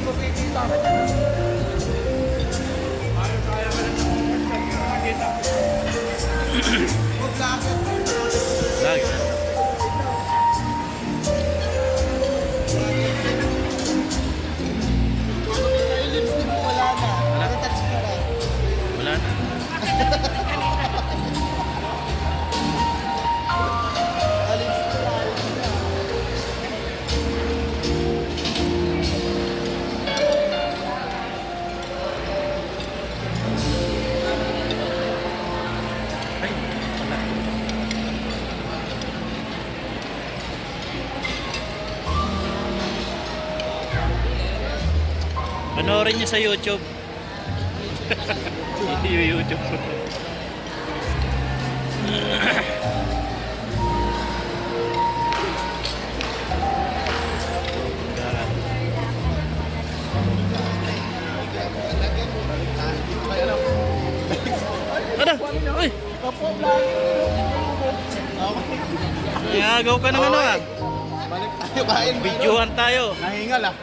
makikita ka dyan. Ayaw kaya ka rin ng makikita. Huwag lakit. Lagi. Lipstick mo wala na. Nakatouch ka na. Wala na. Ay, wala. Panoorin niyo sa YouTube. YouTube. Ano? Uy! Nangagaw ka ng ano ah. Balik tayo kain. Videohan tayo. Nahingal ah.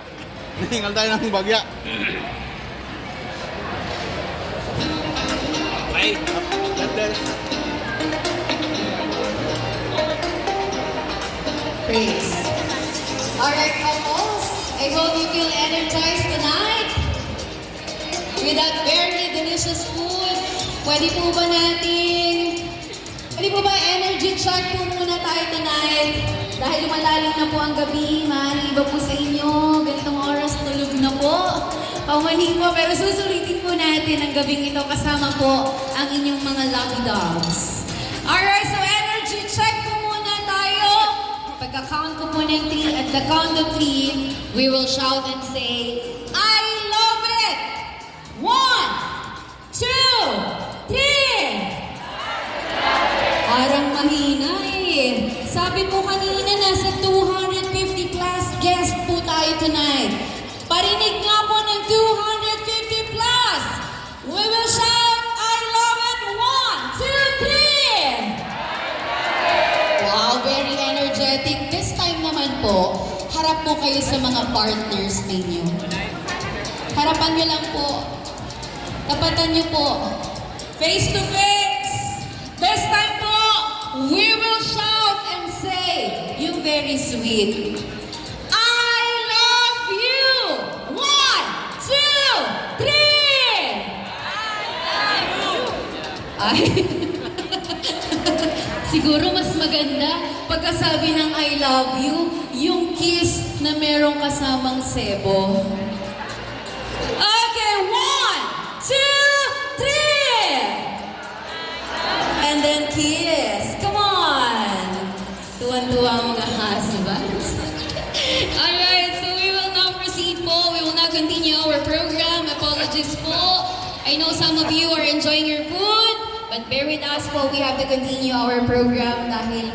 Nahingal tayo ng bagya. Ay! Praise. Alright, couples, I hope you feel energized tonight with that very delicious food. Pwede po ba energy check po muna tayo tonight? Dahil lumalalim na po ang gabi, maaaring iba po sa inyo, ganitong oras tulog na po. Paumanin po, pero susulitin po natin ang gabing ito kasama po ang inyong mga lucky dogs. Alright, so energy check po muna tayo. Pagka-count ko po ng 3, at the count of 3, we will shout and say, I love it! 1, 2, 3! Parang mahina eh. Sabi po kanina, nasa 250 plus guest po tayo tonight. Parinig nga po ng 250 plus. We will shout, I love it! 1, 2, 3! Wow, very energetic. This time naman po, harap po kayo sa mga partners ninyo. Harapan nyo lang po. Tapatan nyo po. Face to face. This time po, we will shout and say, you very sweet. I love you! 1, 2, 3! Ay, siguro mas maganda pagkasabi ng I love you, yung kiss na merong kasamang sebo. Okay, 1, 2, 3! And then kiss. Come on! Tuwan-tuwa ang mga husbands. Alright, so we will now proceed po. We will now continue our program. Apologies po. I know some of you are enjoying your food, but bear with us po. We have to continue our program dahil